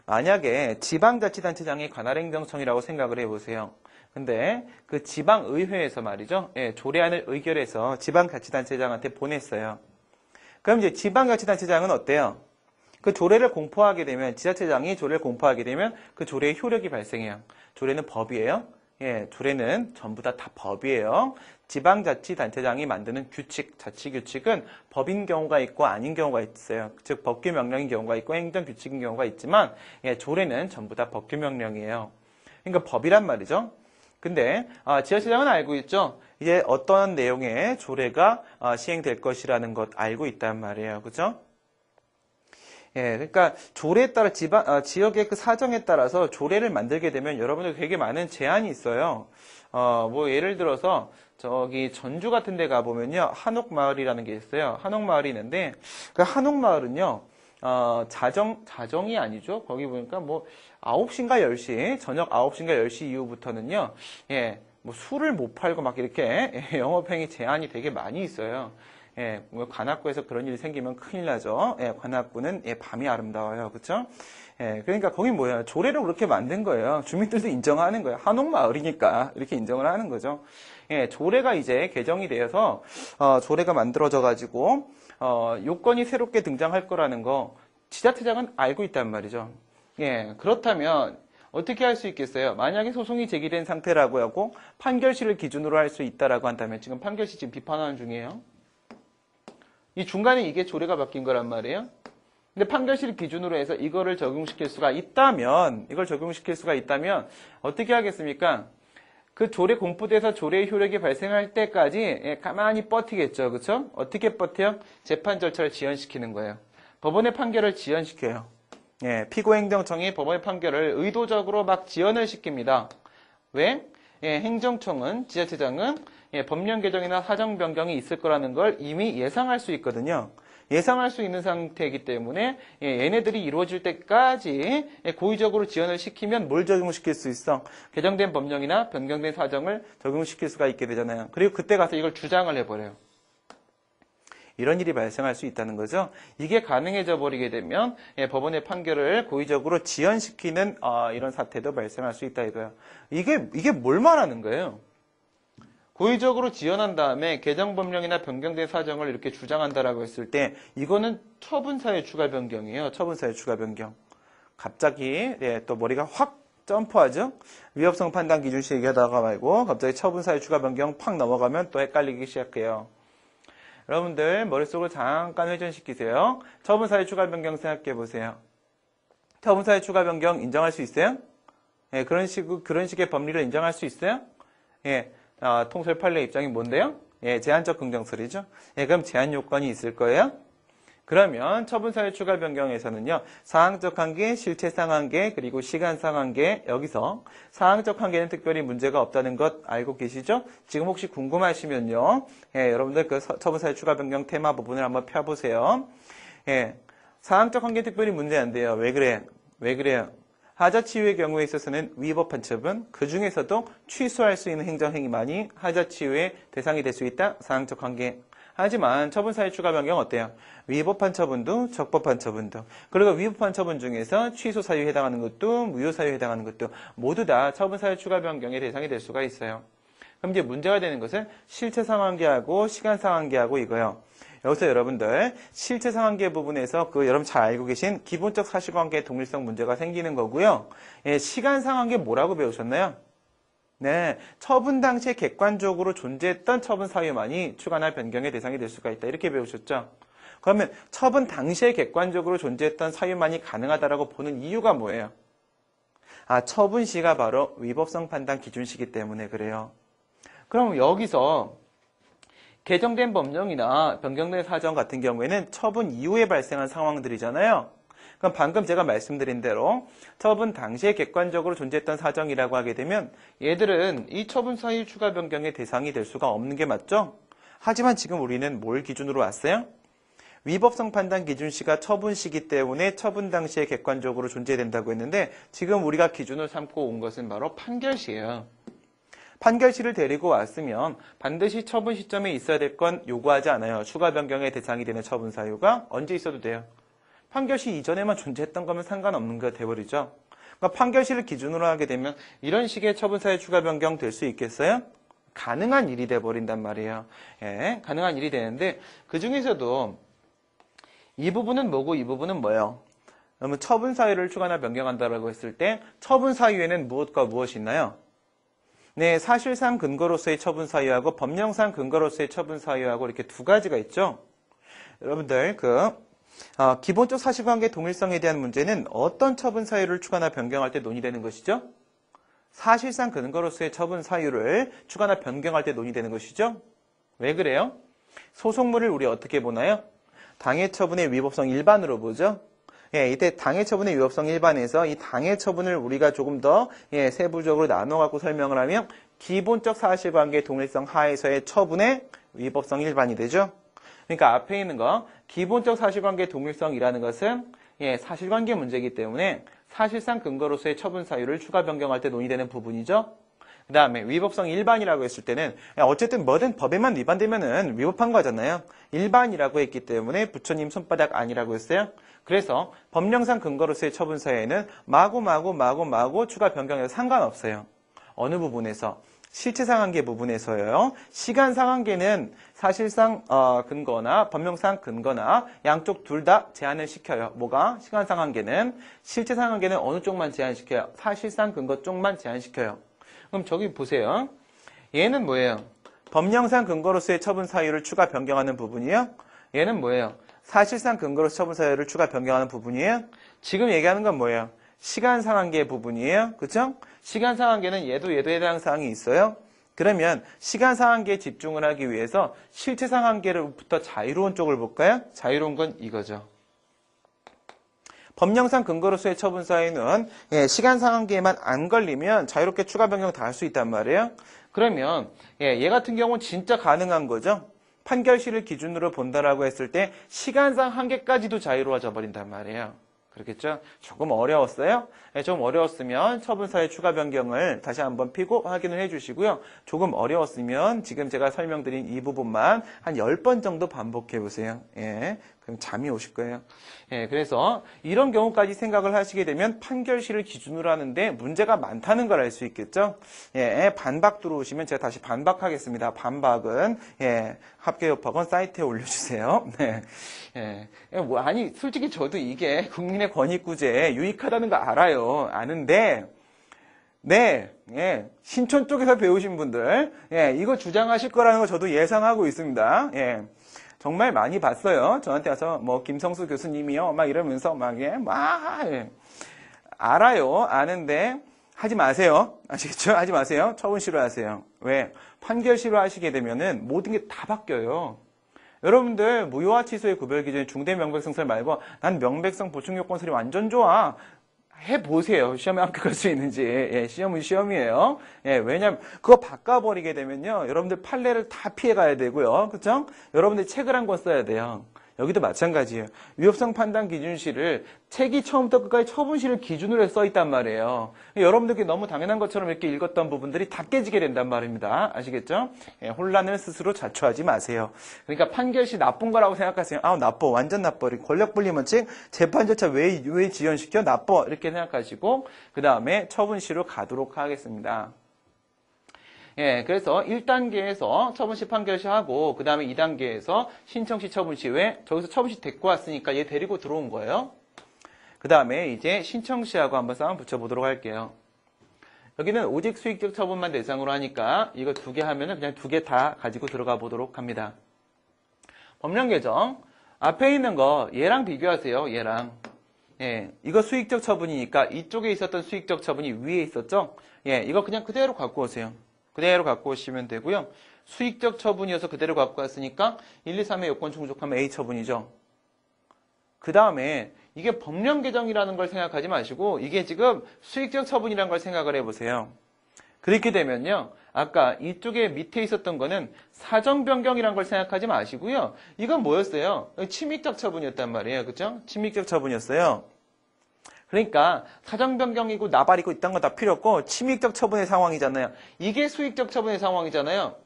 Speaker 1: 만약에 지방자치단체장이 관할행정청이라고 생각을 해보세요. 근데 그 지방의회에서 말이죠. 예, 조례안을 의결해서 지방자치단체장한테 보냈어요. 그럼 이제 지방자치단체장은 어때요? 그 조례를 공포하게 되면, 지자체장이 조례를 공포하게 되면 그 조례의 효력이 발생해요. 조례는 법이에요. 예, 조례는 전부 다 법이에요. 지방자치단체장이 만드는 규칙, 자치규칙은 법인 경우가 있고 아닌 경우가 있어요. 즉 법규명령인 경우가 있고 행정규칙인 경우가 있지만, 예, 조례는 전부 다 법규명령이에요. 그러니까 법이란 말이죠. 근데 지자체장은 알고 있죠. 이제 어떤 내용의 조례가 시행될 것이라는 것 알고 있단 말이에요. 그죠? 예, 그러니까 조례에 따라 지역의 그 사정에 따라서 조례를 만들게 되면 여러분들 되게 많은 제한이 있어요. 뭐 예를 들어서 저기 전주 같은 데 가보면요. 한옥마을이라는 게 있어요. 한옥마을이 있는데 그 한옥마을은요. 자정이 아니죠. 거기 보니까 뭐 9시인가 10시, 저녁 9시인가 10시 이후부터는요. 예, 뭐 술을 못 팔고 막 이렇게 영업행위 제한이 되게 많이 있어요. 예, 관악구에서 그런 일이 생기면 큰일 나죠. 예, 관악구는 예, 밤이 아름다워요. 그렇죠? 예, 그러니까 거긴 뭐예요? 조례를 그렇게 만든 거예요. 주민들도 인정하는 거예요. 한옥마을이니까 이렇게 인정을 하는 거죠. 예, 조례가 이제 개정이 되어서 조례가 만들어져 가지고 요건이 새롭게 등장할 거라는 거 지자체장은 알고 있단 말이죠. 예, 그렇다면 어떻게 할 수 있겠어요? 만약에 소송이 제기된 상태라고 하고 판결시를 기준으로 할 수 있다라고 한다면 지금 판결시 지금 비판하는 중이에요. 이 중간에 이게 조례가 바뀐 거란 말이에요. 근데 판결시를 기준으로 해서 이거를 적용시킬 수가 있다면, 어떻게 하겠습니까? 그 조례 공포돼서 조례의 효력이 발생할 때까지 가만히 버티겠죠. 그렇죠? 어떻게 버텨요? 재판 절차를 지연시키는 거예요. 법원의 판결을 지연시켜요. 예, 피고행정청이 법원의 판결을 의도적으로 막 지연을 시킵니다. 왜? 예, 행정청은, 지자체장은 법령 개정이나 사정 변경이 있을 거라는 걸 이미 예상할 수 있거든요. 예상할 수 있는 상태이기 때문에 얘네들이 이루어질 때까지 고의적으로 지연을 시키면 뭘 적용시킬 수 있어? 개정된 법령이나 변경된 사정을 적용시킬 수가 있게 되잖아요. 그리고 그때 가서 이걸 주장을 해버려요. 이런 일이 발생할 수 있다는 거죠. 이게 가능해져 버리게 되면 법원의 판결을 고의적으로 지연시키는 이런 사태도 발생할 수 있다 이거예요. 이게 뭘 말하는 거예요? 고의적으로 지연한 다음에 개정법령이나 변경된 사정을 이렇게 주장한다라고 했을 때 이거는 처분사유 추가 변경이에요. 처분사유 추가 변경. 갑자기 또 머리가 확 점프하죠. 위법성 판단 기준시 얘기하다가 말고 갑자기 처분사유 추가 변경 팍 넘어가면 또 헷갈리기 시작해요. 여러분들 머릿속을 잠깐 회전시키세요. 처분사유 추가 변경 생각해 보세요. 처분사유 추가 변경 인정할 수 있어요? 예, 그런 식의 법리를 인정할 수 있어요? 예. 통설 판례 입장이 뭔데요? 예, 제한적 긍정설이죠. 예, 그럼 제한 요건이 있을 거예요? 그러면 처분사유 추가 변경에서는요, 사항적 한계, 실체상 한계, 그리고 시간상 한계, 여기서 사항적 한계는 특별히 문제가 없다는 것 알고 계시죠? 지금 혹시 궁금하시면요, 예, 여러분들 그 처분사유 추가 변경 테마 부분을 한번 펴보세요. 예, 사항적 한계 특별히 문제 안 돼요. 왜 그래? 왜 그래요? 하자치유의 경우에 있어서는 위법한 처분, 그 중에서도 취소할 수 있는 행정행위만이 하자치유의 대상이 될 수 있다. 사항적 한계. 하지만 처분사유 추가 변경 어때요? 위법한 처분도 적법한 처분도. 그리고 위법한 처분 중에서 취소 사유에 해당하는 것도 무효 사유에 해당하는 것도 모두 다 처분사유 추가 변경의 대상이 될 수가 있어요. 그럼 이제 문제가 되는 것은 실체상 한계하고 시간상 한계하고 이거요. 여기서 여러분들 실체상 한계 부분에서 여러분 잘 알고 계신 기본적 사실관계의 동일성 문제가 생기는 거고요. 예, 시간상 한계 뭐라고 배우셨나요? 네, 처분 당시에 객관적으로 존재했던 처분 사유만이 추가나 변경의 대상이 될 수가 있다. 이렇게 배우셨죠? 그러면 처분 당시에 객관적으로 존재했던 사유만이 가능하다라고 보는 이유가 뭐예요? 처분 시가 바로 위법성 판단 기준시기 때문에 그래요. 그럼 여기서 개정된 법령이나 변경된 사정 같은 경우에는 처분 이후에 발생한 상황들이잖아요. 그럼 방금 제가 말씀드린 대로 처분 당시에 객관적으로 존재했던 사정이라고 하게 되면 얘들은 이 처분 사유 추가 변경의 대상이 될 수가 없는 게 맞죠? 하지만 지금 우리는 뭘 기준으로 왔어요? 위법성 판단 기준시가 처분시기 때문에 처분 당시에 객관적으로 존재된다고 했는데 지금 우리가 기준을 삼고 온 것은 바로 판결시예요. 판결시를 데리고 왔으면 반드시 처분 시점에 있어야 될 건 요구하지 않아요. 추가 변경의 대상이 되는 처분 사유가 언제 있어도 돼요. 판결시 이전에만 존재했던 거면 상관없는 거 돼버리죠. 그러니까 판결시를 기준으로 하게 되면 이런 식의 처분사유 추가 변경 될 수 있겠어요? 가능한 일이 돼버린단 말이에요. 예, 가능한 일이 되는데 그 중에서도 이 부분은 뭐고 이 부분은 뭐예요? 그러면 처분사유를 추가나 변경한다라고 했을 때 처분사유에는 무엇과 무엇이 있나요? 네, 사실상 근거로서의 처분사유하고 법령상 근거로서의 처분사유하고 이렇게 두 가지가 있죠. 여러분들 기본적 사실관계 동일성에 대한 문제는 어떤 처분사유를 추가나 변경할 때 논의되는 것이죠? 사실상 근거로서의 처분사유를 추가나 변경할 때 논의되는 것이죠? 왜 그래요? 소송물을 우리 어떻게 보나요? 당해처분의 위법성 일반으로 보죠? 예, 이때 당해처분의 위법성 일반에서 이 당해처분을 우리가 조금 더 세부적으로 나눠갖고 설명을 하면 기본적 사실관계 동일성 하에서의 처분의 위법성 일반이 되죠. 그러니까 앞에 있는 거 기본적 사실관계 동일성이라는 것은 사실관계 문제이기 때문에 사실상 근거로서의 처분 사유를 추가 변경할 때 논의되는 부분이죠. 그 다음에 위법성 일반이라고 했을 때는 어쨌든 뭐든 법에만 위반되면은 위법한 거잖아요. 일반이라고 했기 때문에 부처님 손바닥 아니라고 했어요. 그래서 법령상 근거로서의 처분 사유에는 마구 추가 변경해도 상관없어요. 어느 부분에서? 실체상한계 부분에서요. 시간상한계는 사실상 근거나 법령상 근거나 양쪽 둘 다 제한을 시켜요. 뭐가? 시간상한계는. 실체상한계는 어느 쪽만 제한시켜요? 사실상 근거 쪽만 제한시켜요. 그럼 저기 보세요. 얘는 뭐예요? 법령상 근거로서의 처분 사유를 추가 변경하는 부분이에요. 얘는 뭐예요? 사실상 근거로서 처분 사유를 추가 변경하는 부분이에요. 지금 얘기하는 건 뭐예요? 시간상한계 부분이에요. 그쵸? 시간상한계는 얘도 해당 사항이 있어요. 그러면 시간상한계에 집중을 하기 위해서 실체상한계로부터 자유로운 쪽을 볼까요? 자유로운 건 이거죠. 법령상 근거로서의 처분 사유는 시간상한계에만 안 걸리면 자유롭게 추가 변경 다 할 수 있단 말이에요. 그러면 얘 같은 경우는 진짜 가능한 거죠. 판결시를 기준으로 본다라고 했을 때 시간상 한계까지도 자유로워져 버린단 말이에요. 그렇겠죠? 조금 어려웠어요? 좀 어려웠으면 처분사유 추가 변경을 다시 한번 피고 확인을 해주시고요. 조금 어려웠으면 지금 제가 설명드린 이 부분만 한 10번 정도 반복해 보세요. 그럼 잠이 오실 거예요. 그래서 이런 경우까지 생각을 하시게 되면 판결시를 기준으로 하는데 문제가 많다는 걸 알 수 있겠죠? 반박 들어오시면 제가 다시 반박하겠습니다. 반박은 합계협학원 사이트에 올려주세요. 아니 솔직히 저도 이게 국민의 권익구제에 유익하다는 거 알아요. 아는데 신촌 쪽에서 배우신 분들 이거 주장하실 거라는 거 저도 예상하고 있습니다. 정말 많이 봤어요. 저한테 와서 뭐 김성수 교수님이요 막 이러면서 알아요. 아는데 하지 마세요. 아시겠죠? 하지 마세요. 처분시로 하세요. 왜? 판결시로 하시게 되면은 모든 게 다 바뀌어요. 여러분들 무효와 취소의 구별 기준이 중대 명백성설 말고 난 명백성 보충 요건설이 완전 좋아. 해보세요. 시험에 합격할 수 있는지. 시험은 시험이에요. 왜냐면 그거 바꿔버리게 되면요. 여러분들 판례를 다 피해가야 되고요. 그쵸? 여러분들 책을 한 권 써야 돼요. 여기도 마찬가지예요. 위법성 판단 기준시를 책이 처음부터 끝까지 처분시를 기준으로 써 있단 말이에요. 여러분들께 너무 당연한 것처럼 이렇게 읽었던 부분들이 다 깨지게 된단 말입니다. 아시겠죠? 혼란을 스스로 자초하지 마세요. 그러니까 판결시 나쁜 거라고 생각하세요. 나빠. 완전 나빠. 권력분리 원칙 재판 절차 왜 지연시켜? 나빠. 이렇게 생각하시고 그 다음에 처분시로 가도록 하겠습니다. 그래서 1단계에서 처분시 판결시 하고 그 다음에 2단계에서 신청시 처분시 왜 저기서 처분시 데리고 왔으니까 얘 데리고 들어온 거예요. 그 다음에 이제 신청시하고 한번 싸움 붙여보도록 할게요. 여기는 오직 수익적 처분만 대상으로 하니까 이거 2개 하면은 그냥 2개 다 가지고 들어가 보도록 합니다. 법령 개정 앞에 있는 거 얘랑 비교하세요. 얘랑. 이거 수익적 처분이니까 이쪽에 있었던 수익적 처분이 위에 있었죠. 이거 그냥 그대로 갖고 오세요. 그대로 갖고 오시면 되고요. 수익적 처분이어서 그대로 갖고 왔으니까 1, 2, 3의 요건 충족하면 A 처분이죠. 그 다음에 이게 법령 개정이라는 걸 생각하지 마시고 이게 지금 수익적 처분이라는 걸 생각을 해보세요. 그렇게 되면요. 아까 이쪽에 밑에 있었던 거는 사정 변경이라는 걸 생각하지 마시고요. 이건 뭐였어요? 침익적 처분이었단 말이에요. 그죠? 침익적 처분이었어요. 그러니까 사정 변경이고 나발이고 이딴 거 다 필요 없고 침익적 처분의 상황이잖아요. 이게 수익적 처분의 상황이잖아요.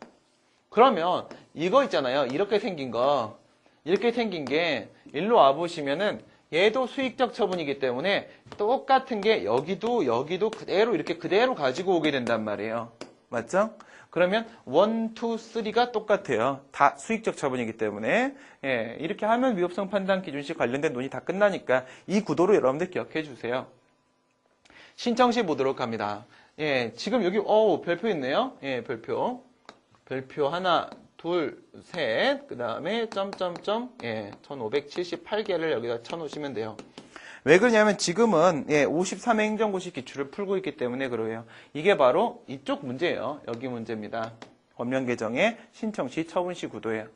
Speaker 1: 그러면 이거 있잖아요. 이렇게 생긴 거. 이렇게 생긴 게 일로 와보시면은 얘도 수익적 처분이기 때문에 똑같은 게 여기도 그대로 이렇게 그대로 가지고 오게 된단 말이에요. 맞죠? 그러면 1, 2, 3가 똑같아요. 다 수익적 처분이기 때문에 예, 이렇게 하면 위법성 판단 기준시 관련된 논의 다 끝나니까 이 구도로 여러분들 기억해 주세요. 신청시 보도록 합니다. 예, 지금 여기 별표 있네요. 예, 별표 하나, 둘, 셋, 그 다음에 점점점, 예, 1578개를 여기다 쳐놓으시면 돼요. 왜 그러냐면 지금은 53회 행정고시 기출을 풀고 있기 때문에 그래요. 이게 바로 이쪽 문제예요. 여기 문제입니다. 법령 개정의 신청시 처분시 구도예요.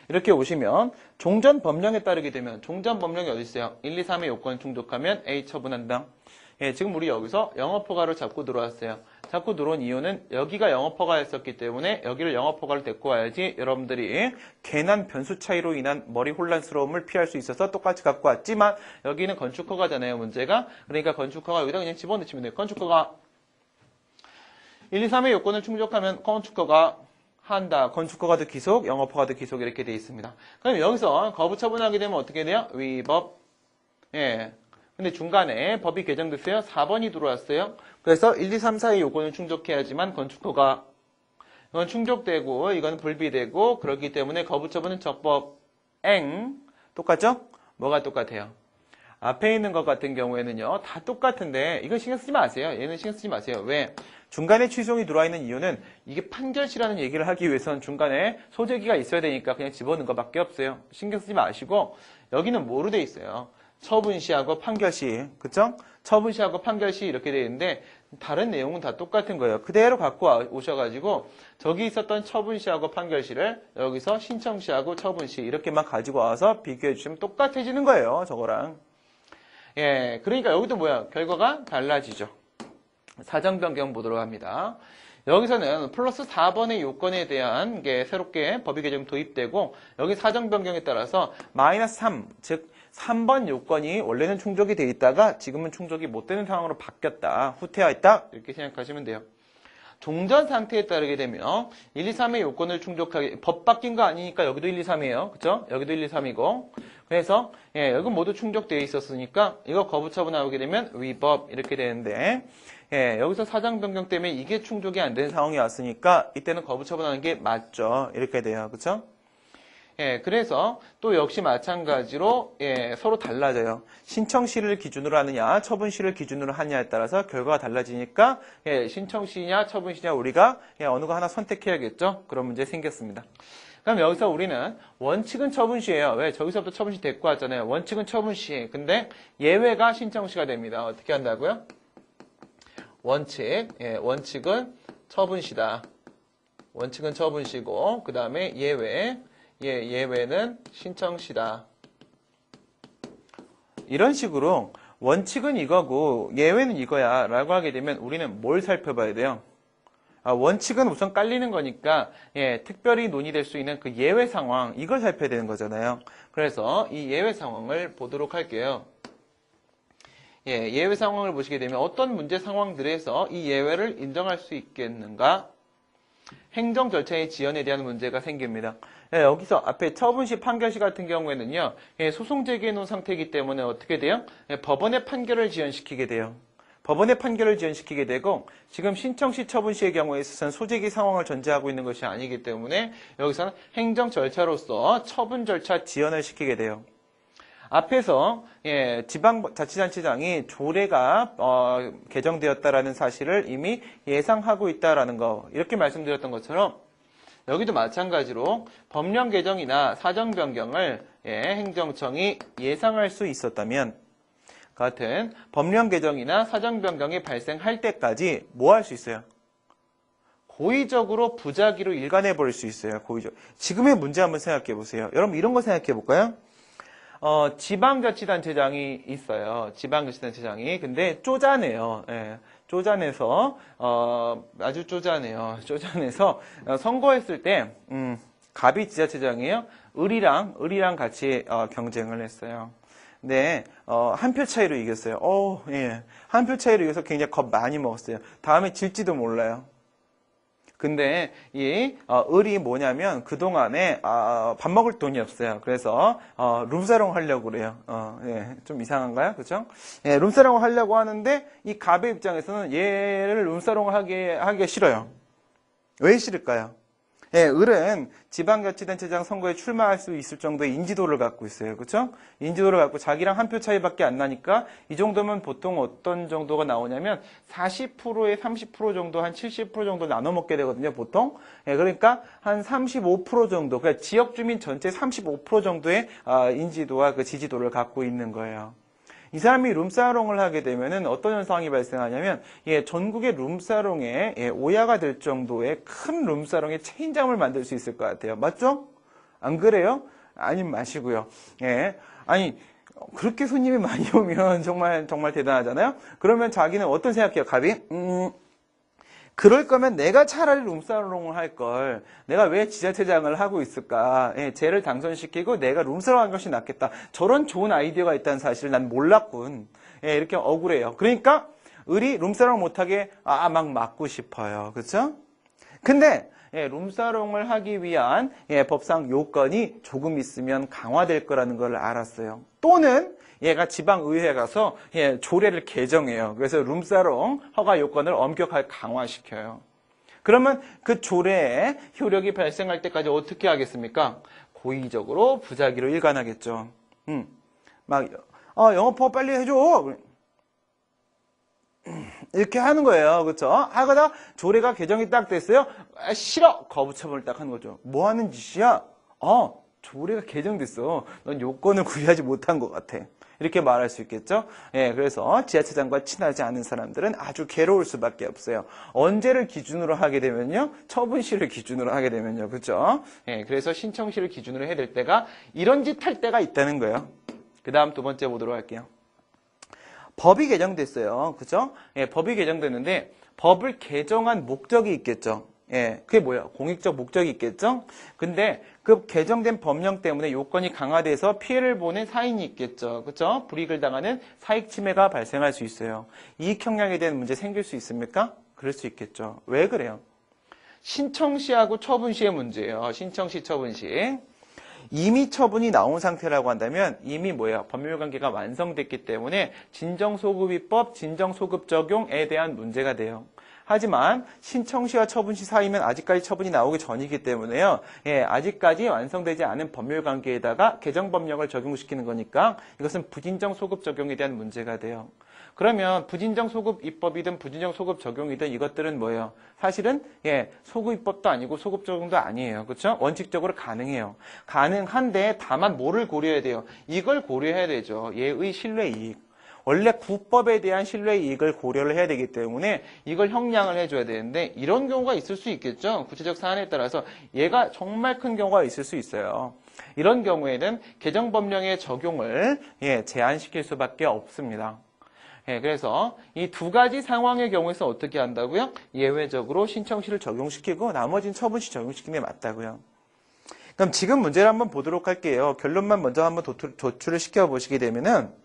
Speaker 1: 이렇게 오시면 종전 법령에 따르게 되면 종전 법령이 어디 있어요? 1, 2, 3의 요건을 충족하면 A 처분한다. 예, 지금 우리 여기서 영업허가를 잡고 들어왔어요. 잡고 들어온 이유는 여기가 영업허가였었기 때문에 여기를 영업허가를 데리고 와야지 여러분들이 괜한 변수 차이로 인한 머리 혼란스러움을 피할 수 있어서 똑같이 갖고 왔지만 여기는 건축허가잖아요, 문제가. 그러니까 건축허가 여기다 그냥 집어넣으시면 돼요. 건축허가 1, 2, 3의 요건을 충족하면 건축허가 한다. 건축허가도 기속, 영업허가도 기속 이렇게 돼 있습니다. 그럼 여기서 거부 처분하게 되면 어떻게 돼요? 위법. 예. 근데 중간에 법이 개정됐어요. 4번이 들어왔어요. 그래서 1, 2, 3, 4의 요건을 충족해야지만 건축허가 이건 충족되고 이건 불비되고 그렇기 때문에 거부처분은 적법 eng 똑같죠? 뭐가 똑같아요? 앞에 있는 것 같은 경우에는요. 다 똑같은데 이건 신경 쓰지 마세요. 얘는 신경 쓰지 마세요. 왜? 중간에 취소이 들어와 있는 이유는 이게 판결시라는 얘기를 하기 위해서는 중간에 소재기가 있어야 되니까 그냥 집어넣은 것밖에 없어요. 신경 쓰지 마시고 여기는 뭐로 돼 있어요? 처분시하고 판결시, 그쵸? 처분시하고 판결시 이렇게 되어 있는데 다른 내용은 다 똑같은 거예요. 그대로 갖고 오셔가지고 저기 있었던 처분시하고 판결시를 여기서 신청시하고 처분시 이렇게만 가지고 와서 비교해 주시면 똑같아지는 거예요. 저거랑. 예, 그러니까 여기도 뭐야? 결과가 달라지죠. 사정 변경 보도록 합니다. 여기서는 플러스 4번의 요건에 대한 게 새롭게 법이 개정 도입되고 여기 사정 변경에 따라서 마이너스 3, 즉 3번 요건이 원래는 충족이 돼 있다가 지금은 충족이 못 되는 상황으로 바뀌었다. 후퇴하 있다. 이렇게 생각하시면 돼요. 종전 상태에 따르게 되면 1, 2, 3의 요건을 충족하게 법 바뀐 거 아니니까 여기도 1, 2, 3이에요. 그쵸? 여기도 1, 2, 3이고 그래서 여기 모두 충족되어 있었으니까 이거 거부 처분하게 되면 위법 이렇게 되는데 여기서 사정 변경 때문에 이게 충족이 안 된 상황이 왔으니까 이때는 거부 처분하는 게 맞죠. 이렇게 돼요. 그쵸? 그래서 또 역시 마찬가지로 서로 달라져요. 신청시를 기준으로 하느냐 처분시를 기준으로 하느냐에 따라서 결과가 달라지니까 신청시냐 처분시냐 우리가 어느 거 하나 선택해야겠죠. 그런 문제 생겼습니다. 그럼 여기서 우리는 원칙은 처분시예요. 왜? 저기서부터 처분시 데리고 왔잖아요. 원칙은 처분시. 근데 예외가 신청시가 됩니다. 어떻게 한다고요? 원칙은 처분시다. 원칙은 처분시고 그 다음에 예외는 신청시다. 이런 식으로 원칙은 이거고 예외는 이거야 라고 하게 되면 우리는 뭘 살펴봐야 돼요? 원칙은 우선 깔리는 거니까 특별히 논의될 수 있는 그 예외 상황 이걸 살펴야 되는 거잖아요. 그래서 이 예외 상황을 보도록 할게요. 예외 상황을 보시게 되면 어떤 문제 상황들에서 이 예외를 인정할 수 있겠는가? 행정 절차의 지연에 대한 문제가 생깁니다. 여기서 앞에 처분시, 판결시 같은 경우에는요. 소송 제기해 놓은 상태이기 때문에 어떻게 돼요? 법원의 판결을 지연시키게 돼요. 법원의 판결을 지연시키게 되고 지금 신청시, 처분시의 경우에 있어서는 소제기 상황을 전제하고 있는 것이 아니기 때문에 여기서는 행정 절차로서 처분 절차 지연을 시키게 돼요. 앞에서 지방자치단체장이 조례가 개정되었다라는 사실을 이미 예상하고 있다라는 거 이렇게 말씀드렸던 것처럼 여기도 마찬가지로 법령 개정이나 사정 변경을 행정청이 예상할 수 있었다면 같은 법령 개정이나 사정 변경이 발생할 때까지 뭐 할 수 있어요? 고의적으로 부작위로 일관해 버릴 수 있어요. 고의적. 지금의 문제 한번 생각해 보세요. 여러분 이런 거 생각해 볼까요? 지방자치단체장이 있어요. 지방자치단체장이. 근데 쪼잔해요. 쪼잔해서, 아주 쪼잔해요. 쪼잔해서, 선거했을 때, 갑이 지자체장이에요. 을이랑 같이, 경쟁을 했어요. 근데, 한 표 차이로 이겼어요. 한 표 차이로 이겨서 굉장히 겁 많이 먹었어요. 다음에 질지도 몰라요. 근데 이 을이 뭐냐면 그동안에 밥 먹을 돈이 없어요. 그래서 룸사롱 하려고 그래요. 예, 좀 이상한가요? 그렇죠? 예, 룸사롱을 하려고 하는데 이 갑의 입장에서는 얘를 룸사롱을 하기가 싫어요. 왜 싫을까요? 예, 을은 지방자치단체장 선거에 출마할 수 있을 정도의 인지도를 갖고 있어요. 그렇죠? 인지도를 갖고 자기랑 한 표 차이밖에 안 나니까 이 정도면 보통 어떤 정도가 나오냐면 40%에 30% 정도, 한 70% 정도 나눠 먹게 되거든요, 보통. 예, 그러니까 한 35% 정도, 그러니까 지역 주민 전체 35% 정도의 인지도와 그 지지도를 갖고 있는 거예요. 이 사람이 룸사롱을 하게 되면은 어떤 현상이 발생하냐면, 예, 전국의 룸사롱에 오야가 될 정도의 큰 룸사롱의 체인점을 만들 수 있을 것 같아요. 맞죠? 안 그래요? 아님 마시고요. 예. 아니, 그렇게 손님이 많이 오면 정말 대단하잖아요? 그러면 자기는 어떤 생각해요, 갑이? 그럴 거면 내가 차라리 룸사롱을 할 걸. 내가 왜 지자체장을 하고 있을까? 예, 쟤를 당선시키고 내가 룸사롱 한 것이 낫겠다. 저런 좋은 아이디어가 있다는 사실을 난 몰랐군. 예, 이렇게 억울해요. 그러니까 을이 룸사롱 못하게 막 막고 싶어요. 그렇죠? 근데 예, 룸사롱을 하기 위한 법상 요건이 조금 있으면 강화될 거라는 걸 알았어요. 또는 얘가 지방의회에 가서 조례를 개정해요. 그래서 룸사롱 허가 요건을 엄격하게 강화시켜요. 그러면 그 조례의 효력이 발생할 때까지 어떻게 하겠습니까? 고의적으로 부작위로 일관하겠죠. 막 영업허가 빨리 해줘. 이렇게 하는 거예요. 그렇죠? 하다가 조례가 개정이 딱 됐어요. 싫어! 거부처분을 딱 하는 거죠. 뭐 하는 짓이야? 조례가 개정됐어. 넌 요건을 구비하지 못한 것 같아. 이렇게 말할 수 있겠죠? 예, 그래서 지자체장과 친하지 않은 사람들은 아주 괴로울 수밖에 없어요. 언제를 기준으로 하게 되면요? 처분시를 기준으로 하게 되면요. 그렇죠? 예, 그래서 신청시를 기준으로 해야 될 때가 이런 짓 할 때가 있다는 거예요. 그 다음 두 번째 보도록 할게요. 법이 개정됐어요. 그죠? 예, 법이 개정됐는데 법을 개정한 목적이 있겠죠. 예, 그게 뭐야? 공익적 목적이 있겠죠? 근데 그 개정된 법령 때문에 요건이 강화돼서 피해를 보는 사인이 있겠죠. 그죠? 불이익을 당하는 사익 침해가 발생할 수 있어요. 이익 형량에 대한 문제 생길 수 있습니까? 그럴 수 있겠죠. 왜 그래요? 신청시하고 처분시의 문제예요. 신청시, 처분시. 이미 처분이 나온 상태라고 한다면 이미 뭐야? 법률관계가 완성됐기 때문에 진정소급입법, 진정소급 적용에 대한 문제가 돼요. 하지만 신청시와 처분시 사이면 아직까지 처분이 나오기 전이기 때문에요. 예, 아직까지 완성되지 않은 법률관계에다가 개정법령을 적용시키는 거니까 이것은 부진정소급 적용에 대한 문제가 돼요. 그러면 부진정소급 입법이든 부진정소급 적용이든 이것들은 뭐예요? 사실은 소급 입법도 아니고 소급 적용도 아니에요. 그렇죠? 원칙적으로 가능해요. 가능한데 다만 뭐를 고려해야 돼요? 이걸 고려해야 되죠. 얘의 신뢰 이익. 원래 국법에 대한 신뢰 이익을 고려를 해야 되기 때문에 이걸 형량을 해줘야 되는데 이런 경우가 있을 수 있겠죠. 구체적 사안에 따라서 얘가 정말 큰 경우가 있을 수 있어요. 이런 경우에는 개정법령의 적용을 제한시킬 수밖에 없습니다. 그래서 이 두 가지 상황의 경우에서 어떻게 한다고요? 예외적으로 신청시를 적용시키고 나머지는 처분시 적용시키는 게 맞다고요. 그럼 지금 문제를 한번 보도록 할게요. 결론만 먼저 한번 도출을 시켜보시게 되면은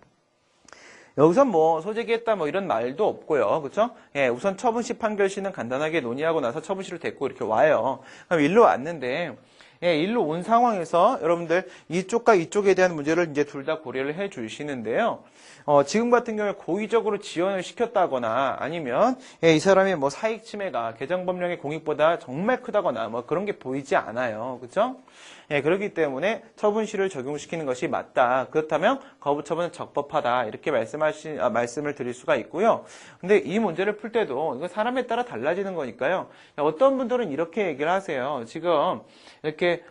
Speaker 1: 여기서 뭐 소재기했다 뭐 이런 말도 없고요. 그렇죠? 우선 처분시 판결시는 간단하게 논의하고 나서 처분시를 데리고 이렇게 와요. 그럼 일로 왔는데 일로 온 상황에서 여러분들 이쪽과 이쪽에 대한 문제를 이제 둘 다 고려를 해 주시는데요. 지금 같은 경우에 고의적으로 지연을 시켰다거나 아니면 이 사람의 뭐 사익 침해가 개정법령의 공익보다 정말 크다거나 뭐 그런 게 보이지 않아요. 그렇죠? 그렇기 때문에 처분시를 적용시키는 것이 맞다. 그렇다면 거부처분은 적법하다. 이렇게 말씀을 드릴 수가 있고요. 근데 이 문제를 풀 때도 이거 사람에 따라 달라지는 거니까요. 어떤 분들은 이렇게 얘기를 하세요. 지금 이렇게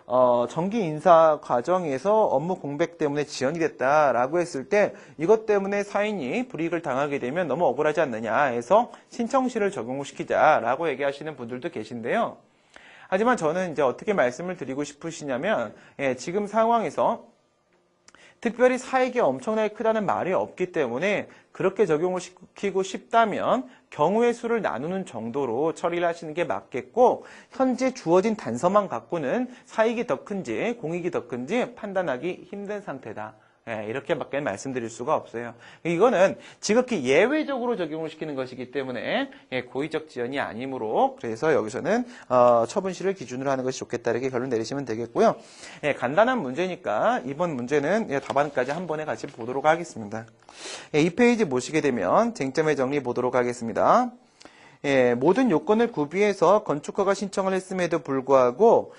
Speaker 1: 정기 인사 과정에서 업무 공백 때문에 지연이 됐다라고 했을 때 이것 때문에 사인이 불이익을 당하게 되면 너무 억울하지 않느냐 해서 신청시를 적용시키자라고 얘기하시는 분들도 계신데요. 하지만 저는 이제 어떻게 말씀을 드리고 싶으시냐면 지금 상황에서 특별히 사익이 엄청나게 크다는 말이 없기 때문에 그렇게 적용을 시키고 싶다면 경우의 수를 나누는 정도로 처리를 하시는 게 맞겠고 현재 주어진 단서만 갖고는 사익이 더 큰지 공익이 더 큰지 판단하기 힘든 상태다. 이렇게밖에 말씀드릴 수가 없어요. 이거는 지극히 예외적으로 적용을 시키는 것이기 때문에 고의적 지연이 아니므로 그래서 여기서는 처분시를 기준으로 하는 것이 좋겠다 이렇게 결론 내리시면 되겠고요. 간단한 문제니까 이번 문제는 답안까지 한 번에 같이 보도록 하겠습니다. 이 페이지 보시게 되면 쟁점의 정리 보도록 하겠습니다. 모든 요건을 구비해서 건축허가 신청을 했음에도 불구하고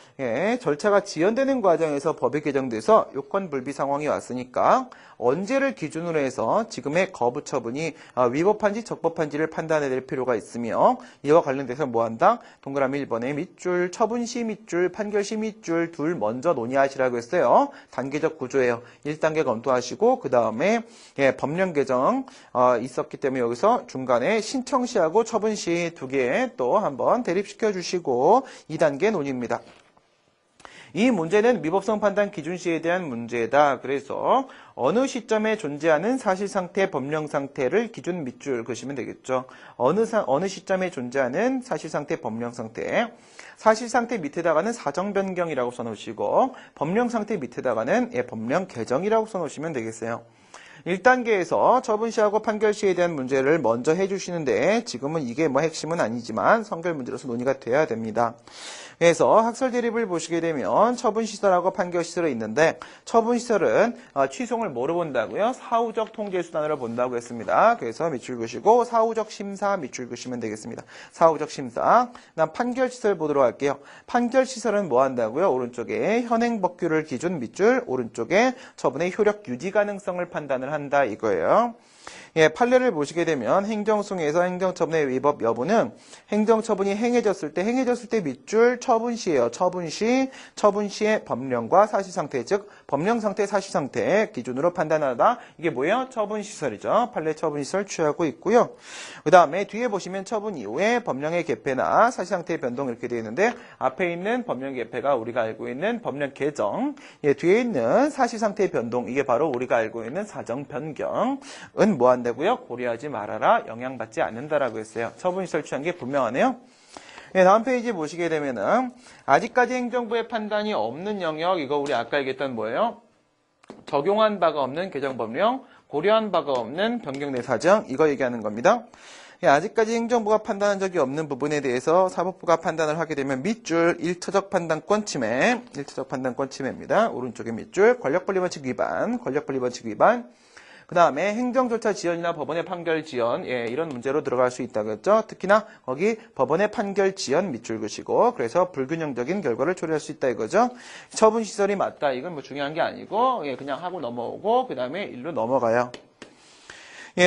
Speaker 1: 절차가 지연되는 과정에서 법이 개정돼서 요건 불비 상황이 왔으니까 언제를 기준으로 해서 지금의 거부 처분이 위법한지 적법한지를 판단해야 될 필요가 있으며 이와 관련돼서 뭐한다? 동그라미 1번에 밑줄, 처분시 밑줄, 판결시 밑줄 둘 먼저 논의하시라고 했어요. 단계적 구조예요. 1단계 검토하시고 그 다음에 법령 개정 있었기 때문에 여기서 중간에 신청시하고 처분시 두 개 또 한번 대립시켜 주시고 2단계 논의입니다. 이 문제는 위법성 판단 기준시에 대한 문제다. 그래서 어느 시점에 존재하는 사실상태, 법령상태를 기준 밑줄 그시면 되겠죠. 어느 시점에 존재하는 사실상태, 법령상태. 사실상태 밑에다가는 사정변경이라고 써놓으시고 법령상태 밑에다가는 법령 개정이라고 써놓으시면 되겠어요. 1단계에서 처분시하고 판결시에 대한 문제를 먼저 해주시는데 지금은 이게 뭐 핵심은 아니지만 선결 문제로서 논의가 돼야 됩니다. 그래서 학설 대립을 보시게 되면 처분시설하고 판결시설이 있는데 처분시설은 취송을 뭐로 본다고요? 사후적 통제수단으로 본다고 했습니다. 그래서 밑줄 그시고 사후적 심사 밑줄 그시면 되겠습니다. 사후적 심사. 그다음 판결시설 보도록 할게요. 판결시설은 뭐 한다고요? 오른쪽에 현행법규를 기준 밑줄, 오른쪽에 처분의 효력 유지 가능성을 판단을 한다 이거예요. 판례를 보시게 되면 행정소송에서 행정처분의 위법 여부는 행정처분이 행해졌을 때 밑줄 처분시예요. 처분시의 법령과 사실상태, 즉 법령상태, 사실상태 기준으로 판단하다. 이게 뭐예요? 처분시설이죠. 판례 처분시설 취하고 있고요. 그 다음에 뒤에 보시면 처분 이후에 법령의 개폐나 사실상태의 변동 이렇게 되어 있는데 앞에 있는 법령 개폐가 우리가 알고 있는 법령 개정, 뒤에 있는 사실상태의 변동 이게 바로 우리가 알고 있는 사정 변경은 뭐 한다고요? 고려하지 말아라. 영향받지 않는다라고 했어요. 처분시설 취한 게 분명하네요. 다음 페이지 보시게 되면은 아직까지 행정부의 판단이 없는 영역 이거 우리 아까 얘기했던 뭐예요? 적용한 바가 없는 개정법령, 고려한 바가 없는 변경 내 사정 이거 얘기하는 겁니다. 아직까지 행정부가 판단한 적이 없는 부분에 대해서 사법부가 판단을 하게 되면 밑줄 1차적 판단권 침해, 1차적 판단권 침해입니다. 오른쪽에 밑줄 권력분리 원칙 위반, 권력분리 원칙 위반. 그 다음에 행정절차 지연이나 법원의 판결 지연 이런 문제로 들어갈 수 있다겠죠. 특히나 거기 법원의 판결 지연 밑줄 그시고 그래서 불균형적인 결과를 초래할 수 있다 이거죠. 처분시설이 맞다 이건 뭐 중요한 게 아니고 그냥 하고 넘어오고 그 다음에 일로 넘어가요.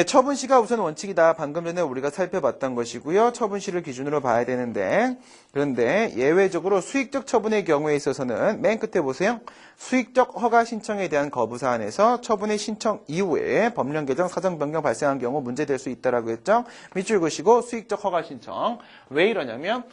Speaker 1: 처분시가 우선 원칙이다. 방금 전에 우리가 살펴봤던 것이고요. 처분시를 기준으로 봐야 되는데 그런데 예외적으로 수익적 처분의 경우에 있어서는 맨 끝에 보세요. 수익적 허가 신청에 대한 거부 사안에서 처분의 신청 이후에 법령 개정 사정 변경 발생한 경우 문제될 수 있다라고 했죠. 밑줄 그시고 수익적 허가 신청. 왜 이러냐면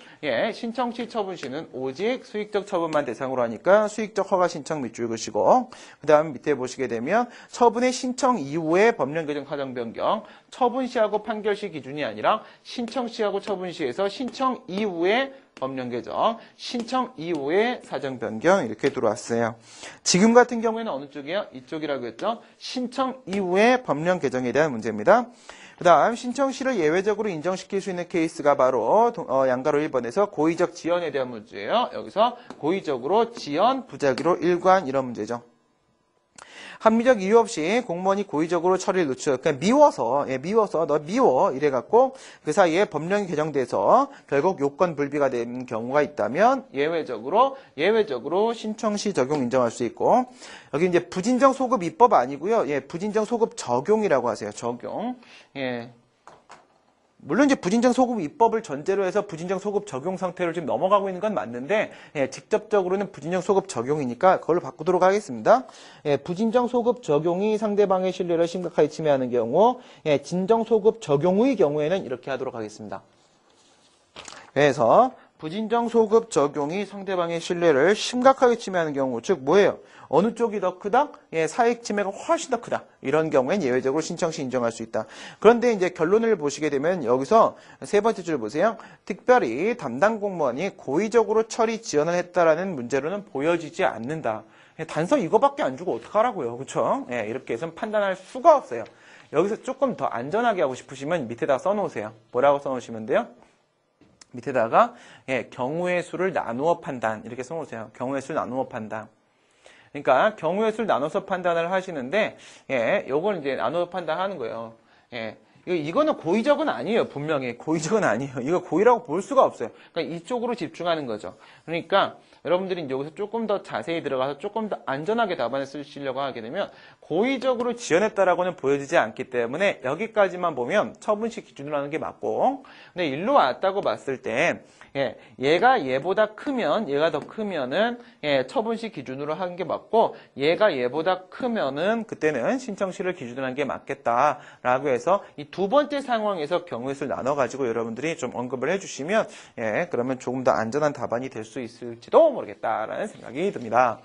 Speaker 1: 신청 시 처분 시는 오직 수익적 처분만 대상으로 하니까 수익적 허가 신청 밑줄 그시고 그다음 밑에 보시게 되면 처분의 신청 이후에 법령 개정 사정 변경 처분 시하고 판결 시 기준이 아니라 신청 시하고 처분 시에서 신청 이후에 법령 개정, 신청 이후에 사정 변경 이렇게 들어왔어요. 지금 같은 경우에는 어느 쪽이에요? 이쪽이라고 했죠. 신청 이후에 법령 개정에 대한 문제입니다. 그 다음 신청시를 예외적으로 인정시킬 수 있는 케이스가 바로 양가로 1번에서 고의적 지연에 대한 문제예요. 여기서 고의적으로 지연, 부작위로 일관 이런 문제죠. 합리적 이유 없이 공무원이 고의적으로 처리를 늦춰 그냥 미워서 너 미워 이래갖고 그 사이에 법령이 개정돼서 결국 요건 불비가 된 경우가 있다면 예외적으로 신청 시 적용 인정할 수 있고 여기 이제 부진정 소급 입법 아니고요. 부진정 소급 적용이라고 하세요. 적용. 물론 이제 부진정 소급 입법을 전제로 해서 부진정 소급 적용 상태로 지금 넘어가고 있는 건 맞는데 직접적으로는 부진정 소급 적용이니까 그걸로 바꾸도록 하겠습니다. 부진정 소급 적용이 상대방의 신뢰를 심각하게 침해하는 경우 진정 소급 적용의 경우에는 이렇게 하도록 하겠습니다. 그래서 부진정 소급 적용이 상대방의 신뢰를 심각하게 침해하는 경우 즉 뭐예요? 어느 쪽이 더 크다? 사익 침해가 훨씬 더 크다. 이런 경우엔 예외적으로 신청 시 인정할 수 있다. 그런데 이제 결론을 보시게 되면 여기서 세 번째 줄 보세요. 특별히 담당 공무원이 고의적으로 처리 지연을 했다라는 문제로는 보여지지 않는다. 단서 이거밖에 안 주고 어떡하라고요. 그쵸? 예, 이렇게 해서 판단할 수가 없어요. 여기서 조금 더 안전하게 하고 싶으시면 밑에다가 써놓으세요. 뭐라고 써놓으시면 돼요? 밑에다가 경우의 수를 나누어 판단 이렇게 써놓으세요. 경우의 수를 나누어 판단. 그러니까 경우의 수를 나눠서 판단을 하시는데 요걸 이제 나눠서 판단하는 거예요. 이거는 고의적은 아니에요. 분명히 고의적은 아니에요. 이거 고의라고 볼 수가 없어요. 그러니까 이쪽으로 집중하는 거죠. 그러니까 여러분들이 이제 여기서 조금 더 자세히 들어가서 조금 더 안전하게 답안을 쓰시려고 하게 되면 고의적으로 지어냈다라고는 보여지지 않기 때문에 여기까지만 보면 처분식 기준으로 하는 게 맞고, 근데 일로 왔다고 봤을 때 얘가 얘보다 크면, 얘가 더 크면은 처분식 기준으로 하는 게 맞고, 얘가 얘보다 크면은 그때는 신청시를 기준으로 하는 게 맞겠다라고 해서 이 두 번째 상황에서 경우의 수를 나눠가지고 여러분들이 좀 언급을 해주시면 그러면 조금 더 안전한 답안이 될 수 있을지도 모르겠다라는 생각이 듭니다.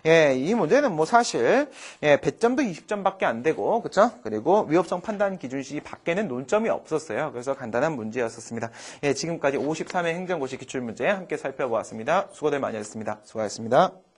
Speaker 1: 이 문제는 뭐 사실 배점도 20점밖에 안 되고, 그쵸? 그리고 위법성 판단 기준시 밖에는 논점이 없었어요. 그래서 간단한 문제였었습니다. 지금까지 53회 행정고시 기출문제 함께 살펴보았습니다. 수고들 많이 하셨습니다. 수고하셨습니다.